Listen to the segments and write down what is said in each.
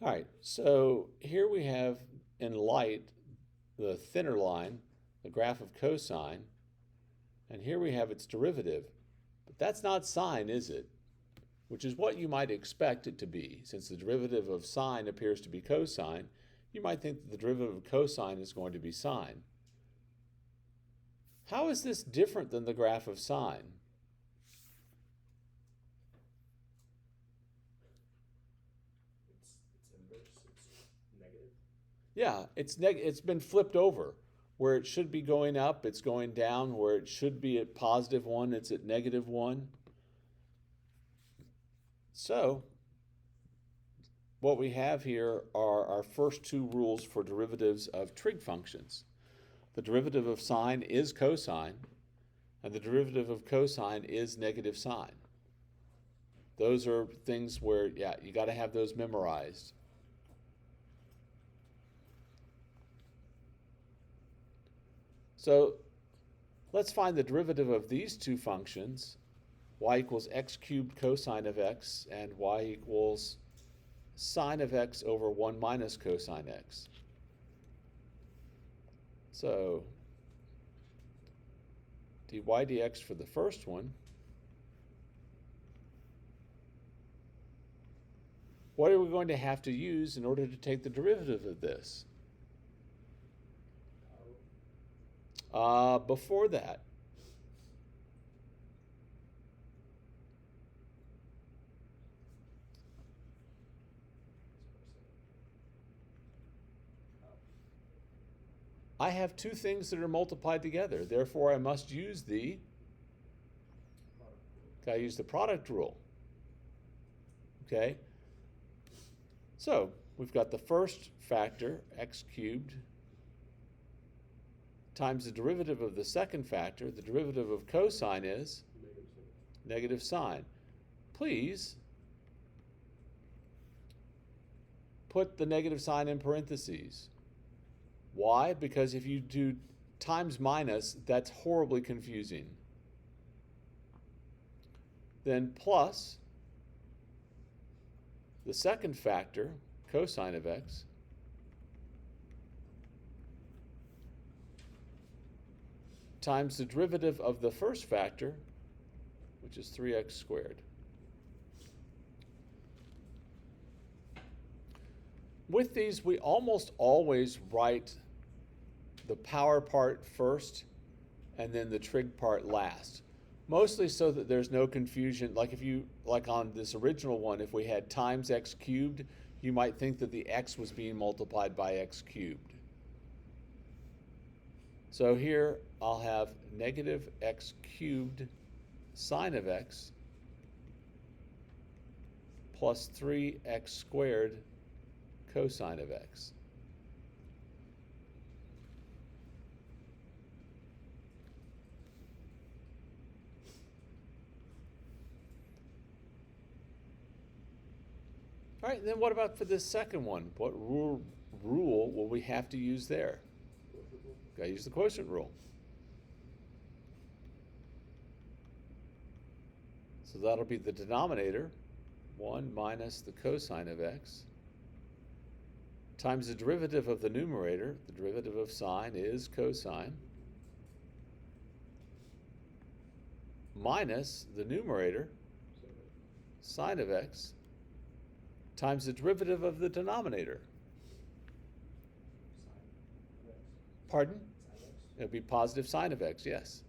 All right, so here we have in light the thinner line, the graph of cosine, and here we have its derivative. But that's not sine, is it? Which is what you might expect it to be. Since the derivative of sine appears to be cosine, you might think that the derivative of cosine is going to be sine. How is this different than the graph of sine? It's inverse. It's negative. Yeah, it's been flipped over. Where it should be going up, it's going down. Where it should be at +1, it's at -1. So, what we have here are our first two rules for derivatives of trig functions. The derivative of sine is cosine, and the derivative of cosine is negative sine. Those are things where, yeah, you got to have those memorized. So let's find the derivative of these two functions, y equals x cubed cosine of x, and y equals sine of x over 1 minus cosine x. So dy dx for the first one. What are we going to have to use in order to take the derivative of this? Before that, I have two things that are multiplied together. Therefore, I must use gotta use the product rule. Okay? So, we've got the first factor, x cubed, times the derivative of the second factor. The derivative of cosine is negative sine. Please put the negative sign in parentheses. Why? Because if you do times minus, that's horribly confusing. Then plus the second factor, cosine of x, times the derivative of the first factor, which is 3x squared. With these, we almost always write the power part first and then the trig part last. Mostly so that there's no confusion. Like on this original one, if we had times x cubed, you might think that the x was being multiplied by x cubed. So here I'll have negative x cubed sine of x plus 3x squared cosine of x. All right, then what about for this second one? What rule will we have to use there? Got to use the quotient rule. So that'll be the denominator, 1 minus the cosine of x, times the derivative of the numerator. The derivative of sine is cosine, minus the numerator, sine of x, times the derivative of the denominator. Pardon? It would be positive sine of x, yes.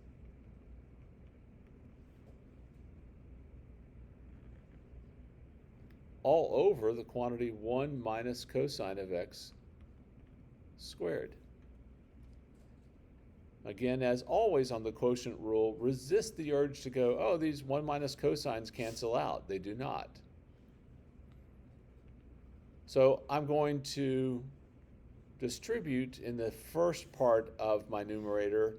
All over the quantity 1 minus cosine of x squared. Again, as always on the quotient rule, resist the urge to go, oh, these 1 minus cosines cancel out. They do not. So I'm going to distribute in the first part of my numerator,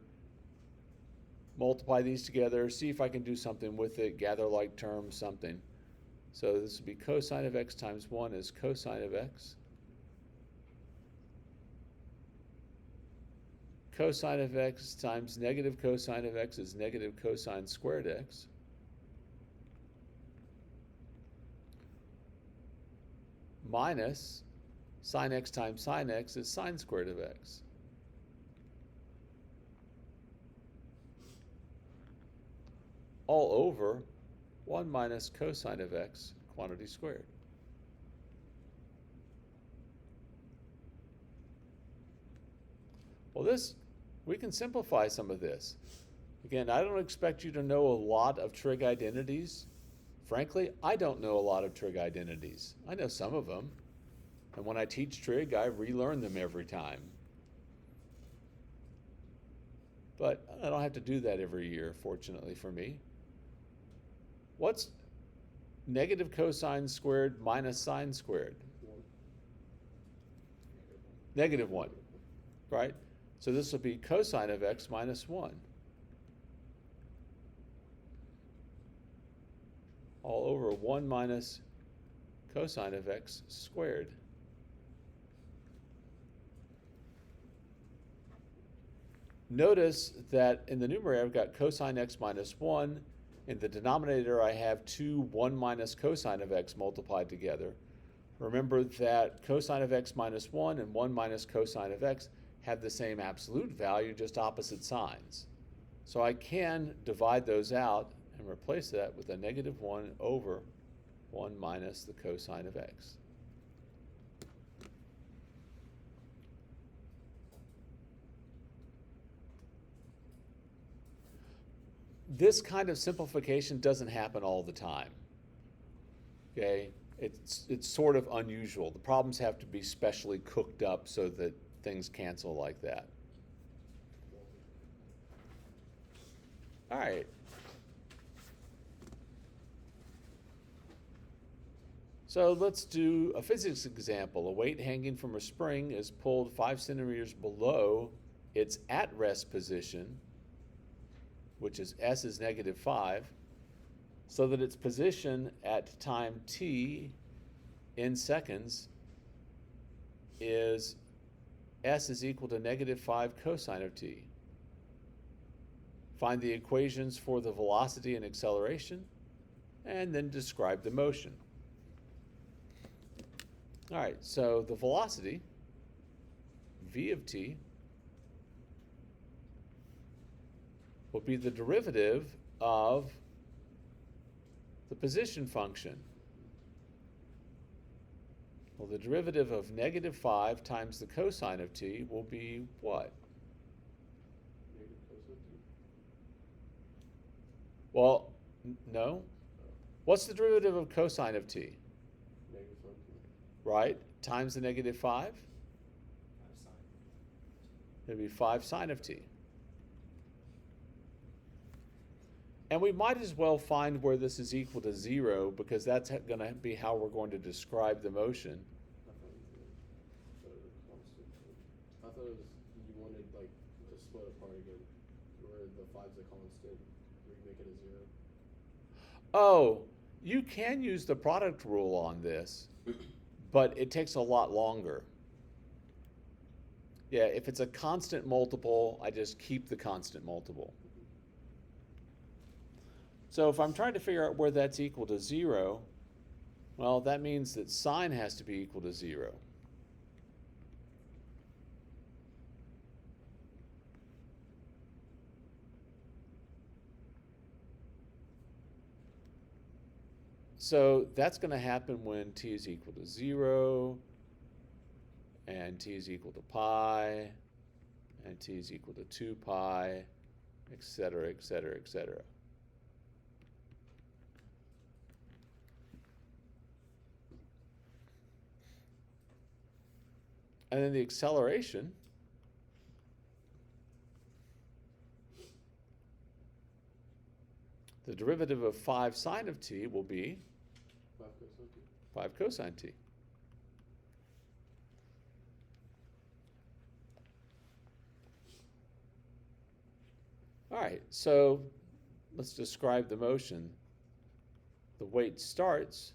multiply these together, see if I can do something with it, gather like terms, something. So this would be cosine of x times 1 is cosine of x. Cosine of x times negative cosine of x is negative cosine squared x. Minus sine x times sine x is sine squared of x. All over 1 minus cosine of x, quantity squared. Well, we can simplify some of this. Again, I don't expect you to know a lot of trig identities. Frankly, I don't know a lot of trig identities. I know some of them. And when I teach trig, I relearn them every time. But I don't have to do that every year, fortunately for me. What's negative cosine squared minus sine squared? Negative 1, right? So this will be cosine of x minus 1. All over 1 minus cosine of x squared. Notice that in the numerator I've got cosine x minus 1. In the denominator I have 1 minus cosine of x multiplied together. Remember that cosine of x minus 1 and 1 minus cosine of x have the same absolute value, just opposite signs. So I can divide those out and replace that with a negative 1 over 1 minus the cosine of x. This kind of simplification doesn't happen all the time. Okay? It's sort of unusual. The problems have to be specially cooked up so that things cancel like that. All right. So let's do a physics example. A weight hanging from a spring is pulled 5 centimeters below its at-rest position, which is S is negative 5, so that its position at time t in seconds is S is equal to negative 5 cosine of t. Find the equations for the velocity and acceleration, and then describe the motion. All right, so the velocity, v of t, will be the derivative of the position function. Well, the derivative of negative 5 times the cosine of t will be what? Negative cosine t. Well, no. What's the derivative of cosine of t? Negative sine t. Right? Times the negative 5? 5 sine. It'll be 5 sine of t. And we might as well find where this is equal to 0, because that's going to be how we're going to describe the motion. I thought you said it was constant. I thought it was, you wanted like to split apart again, where the 5's a constant, where you make it a 0. Oh, you can use the product rule on this, but it takes a lot longer. Yeah, if it's a constant multiple, I just keep the constant multiple. So if I'm trying to figure out where that's equal to 0, well, that means that sine has to be equal to 0. So that's going to happen when t is equal to 0, and t is equal to pi, and t is equal to 2 pi, et cetera, et cetera, et cetera. And then the acceleration, the derivative of 5 sine of t will be 5 cosine t. 5 cosine t. All right, so let's describe the motion. The weight starts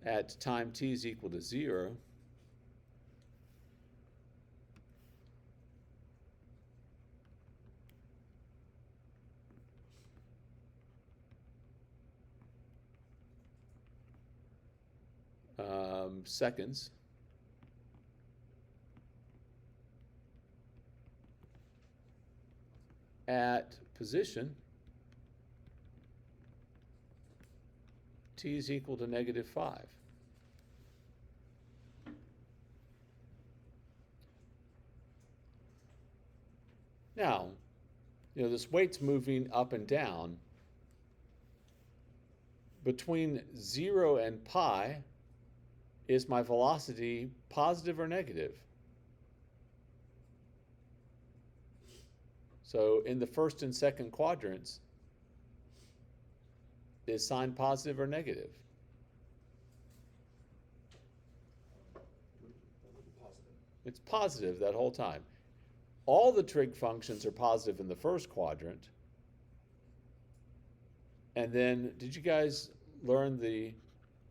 at time t is equal to 0. seconds. At position, t is equal to -5. Now, this weight's moving up and down. Between 0 and pi, is my velocity positive or negative? So in the first and second quadrants, is sign positive or negative? Positive. It's positive that whole time. All the trig functions are positive in the first quadrant. And then, did you guys learn the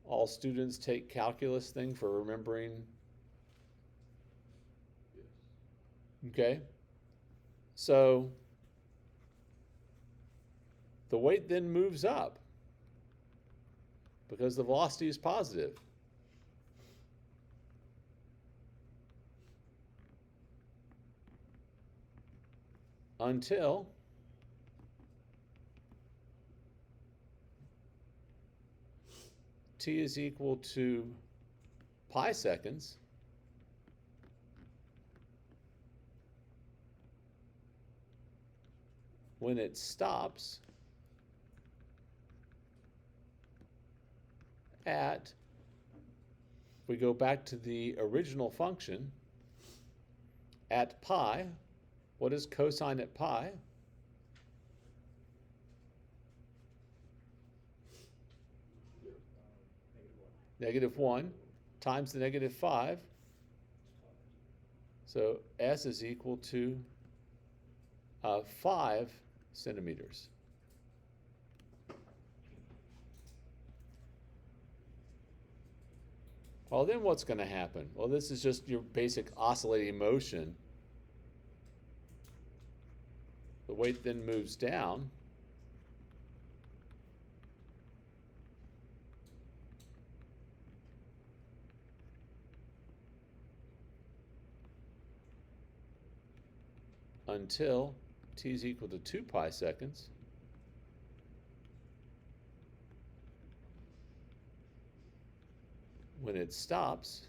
all students take calculus thing for remembering? Yes. Okay. So the weight then moves up because the velocity is positive. Until t is equal to pi seconds, when it stops at, if we go back to the original function, at pi, what is cosine at pi? -1 times the -5. So S is equal to 5 centimeters. Well, then what's going to happen? Well, this is just your basic oscillating motion. The weight then moves down. Until t is equal to 2 pi seconds. When it stops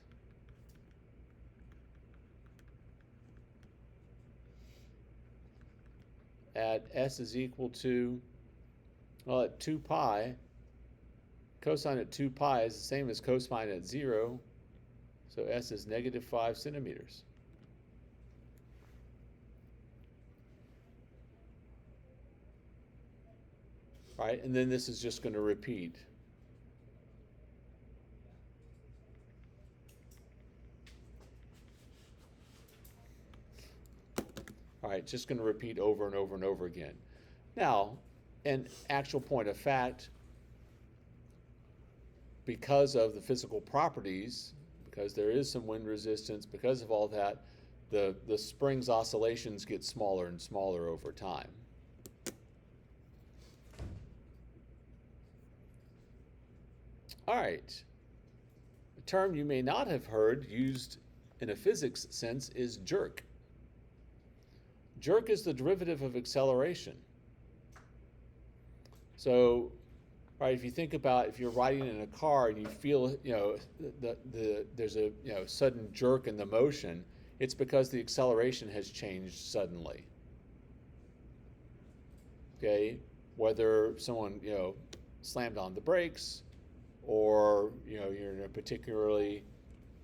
at S is equal to, well, at 2 pi, cosine at 2 pi is the same as cosine at 0, so S is -5 centimeters. All right, and then this is just going to repeat. All right, just going to repeat over and over and over again. Now, an actual point of fact, because of the physical properties, because there is some wind resistance, because of all that, the spring's oscillations get smaller and smaller over time. All right. A term you may not have heard used in a physics sense is jerk. Jerk is the derivative of acceleration. So, right, if you think about if you're riding in a car and you feel, there's a sudden jerk in the motion, it's because the acceleration has changed suddenly. Okay, whether someone slammed on the brakes, or you're in a particularly.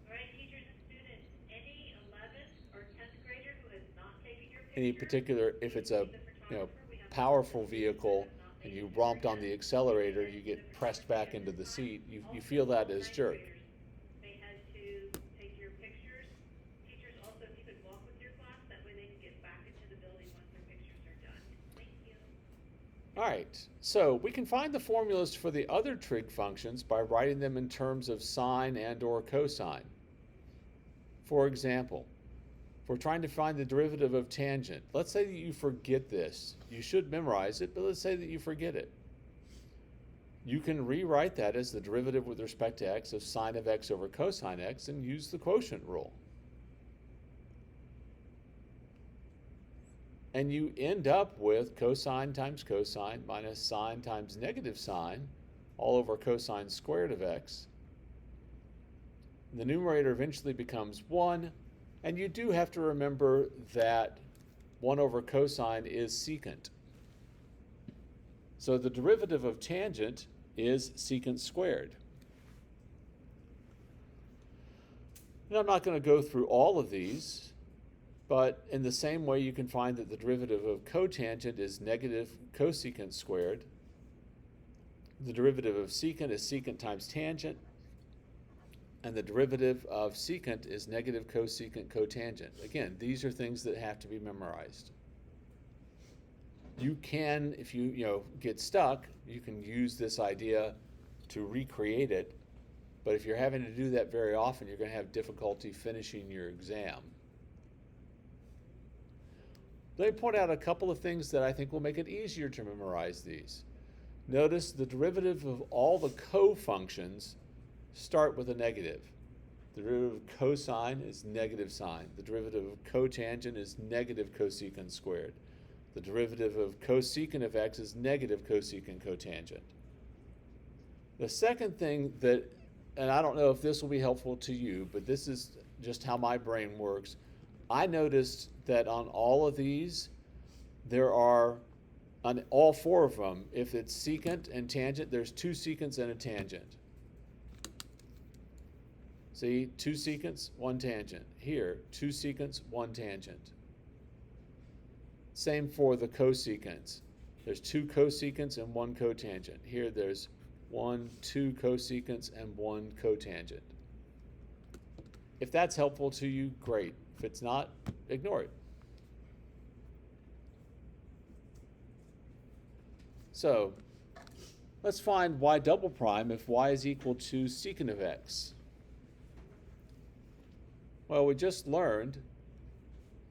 All right, teachers and students, any 11th or 10th grader who has not taken your picture, Any particular, if it's a powerful vehicle and you romped on the accelerator, you get pressed back into the seat, you feel that as jerk. They had to take your pictures. Teachers also, if you could walk with your class, that way they can get back into the building once their pictures are done. Thank you. All right, so we can find the formulas for the other trig functions by writing them in terms of sine and or cosine. For example, if we're trying to find the derivative of tangent, let's say that you forget this. You should memorize it, but let's say that you forget it. you can rewrite that as the derivative with respect to x of sine of x over cosine x and use the quotient rule. And you end up with cosine times cosine minus sine times negative sine all over cosine squared of x. The numerator eventually becomes 1, and you do have to remember that 1 over cosine is secant. So the derivative of tangent is secant squared. And I'm not going to go through all of these, but in the same way you can find that the derivative of cotangent is negative cosecant squared. The derivative of secant is secant times tangent, and the derivative of secant is negative cosecant cotangent. Again, these are things that have to be memorized. You can, if you get stuck, you can use this idea to recreate it, but if you're having to do that very often, you're going to have difficulty finishing your exam. Let me point out a couple of things that I think will make it easier to memorize these. Notice the derivative of all the co-functions start with a negative. The derivative of cosine is negative sine. The derivative of cotangent is negative cosecant squared. The derivative of cosecant of x is negative cosecant cotangent. The second thing that, and I don't know if this will be helpful to you, but this is just how my brain works. I noticed that on all of these, there are, on all 4 of them, if it's secant and tangent, there's 2 secants and a tangent. See, 2 secants, 1 tangent. Here, 2 secants, 1 tangent. Same for the cosecants. There's 2 cosecants and 1 cotangent. Here there's 2 cosecants and 1 cotangent. If that's helpful to you, great. If it's not, ignore it. So, let's find y double prime if y is equal to secant of x. Well, we just learned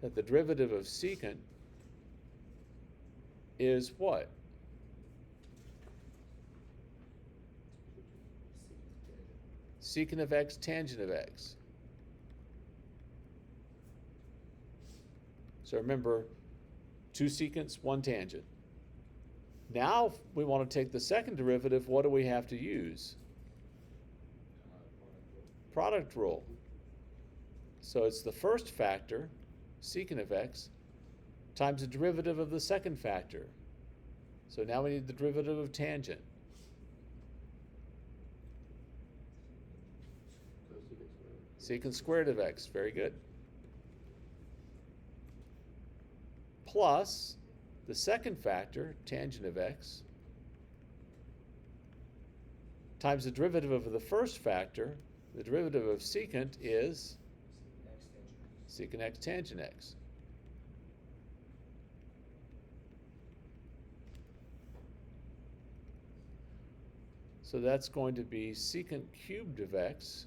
that the derivative of secant is what? Secant of x, tangent of x. So remember, 2 secants, 1 tangent. Now, if we want to take the second derivative, what do we have to use? Product rule. So it's the first factor, secant of x, times the derivative of the second factor. So now we need the derivative of tangent. Secant squared of x, very good. Plus the second factor, tangent of x, times the derivative of the first factor. The derivative of secant is secant x tangent x. So that's going to be secant cubed of x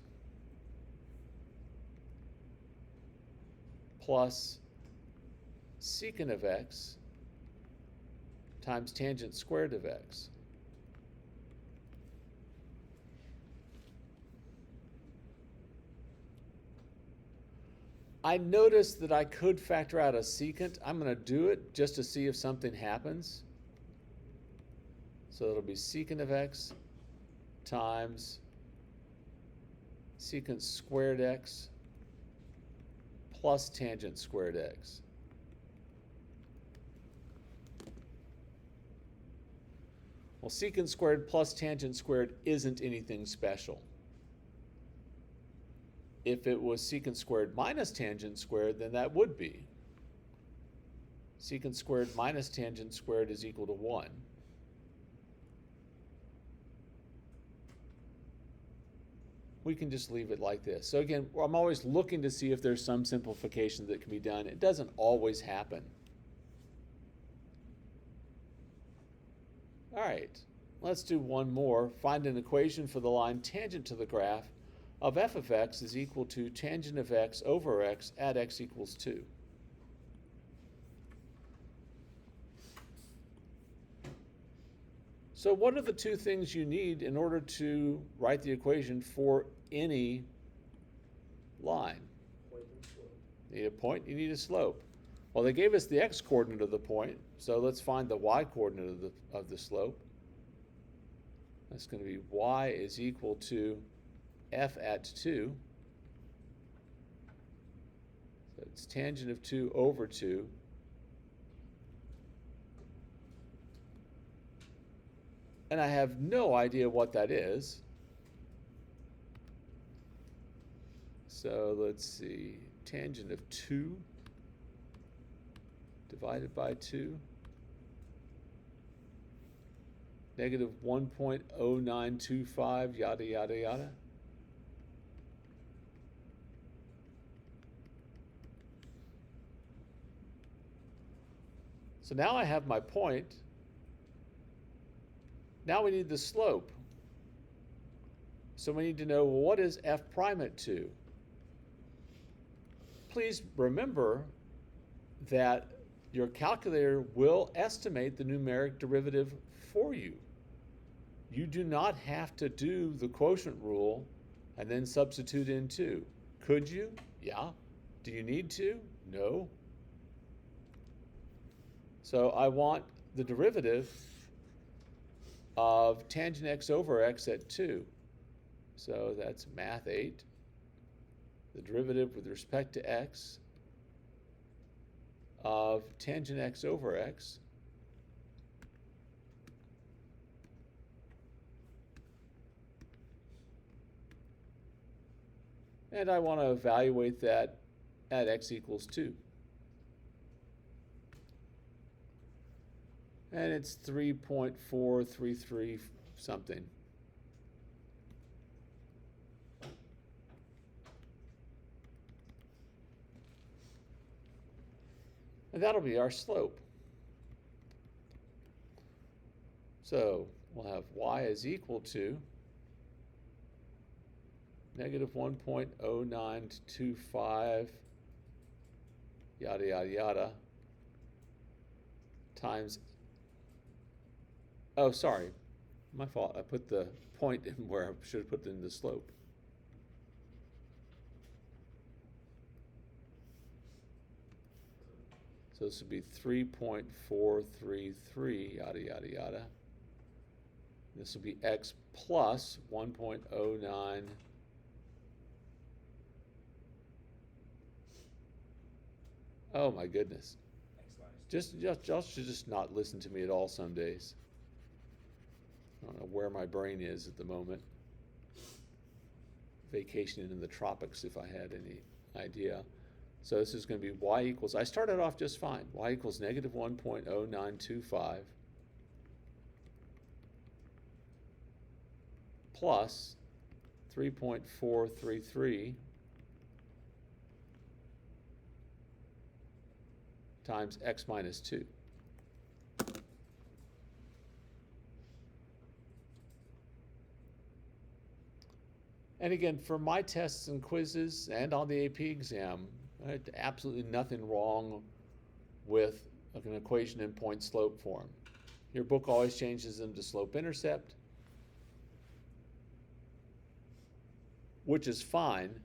plus secant of x times tangent squared of x. I noticed that I could factor out a secant. I'm going to do it just to see if something happens. So it'll be secant of x times secant squared x plus tangent squared x. Well, secant squared plus tangent squared isn't anything special. If it was secant squared minus tangent squared, then that would be. Secant squared minus tangent squared is equal to 1. We can just leave it like this. So again, I'm always looking to see if there's some simplification that can be done. It doesn't always happen. All right, let's do one more. Find an equation for the line tangent to the graph of f of x is equal to tangent of x over x at x equals 2. So what are the two things you need in order to write the equation for any line? Point and slope. You need a point, you need a slope. Well, they gave us the x-coordinate of the point, so let's find the y-coordinate of the slope. That's going to be y is equal to f at 2. So it's tangent of 2 over 2. And I have no idea what that is. So let's see, tangent of 2 divided by 2. Negative 1.0925, yada, yada, yada. So now I have my point. Now we need the slope. So we need to know, well, what is f prime at 2? Please remember that your calculator will estimate the numeric derivative for you. You do not have to do the quotient rule and then substitute in 2. Could you? Yeah. Do you need to? No. So I want the derivative of tangent x over x at 2. So that's math 8. The derivative with respect to x of tangent x over x and I want to evaluate that at x equals 2. And it's 3.433 something. And that'll be our slope. So we'll have y is equal to negative 1.0925, yada, yada, yada, times, oh, sorry, my fault. I put the point in where I should have put it in the slope. So this would be 3.433, yada, yada, yada. This will be x plus 1.09. Oh my goodness. Y'all should just not listen to me at all some days. I don't know where my brain is at the moment. Vacationing in the tropics if I had any idea. So this is going to be y equals, I started off just fine. Y equals negative 1.0925 plus 3.433 times x minus 2. And again, for my tests and quizzes and on the AP exam, I had absolutely nothing wrong with an equation in point slope form. Your book always changes them to slope intercept, which is fine.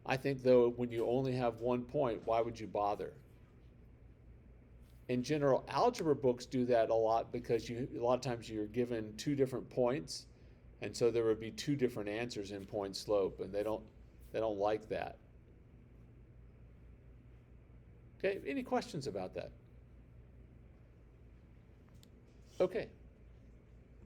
I think though, when you only have one point, why would you bother? In general algebra books do that a lot because a lot of times you're given 2 different points, and so there would be 2 different answers in point slope, and they don't like that. Okay, any questions about that? Okay.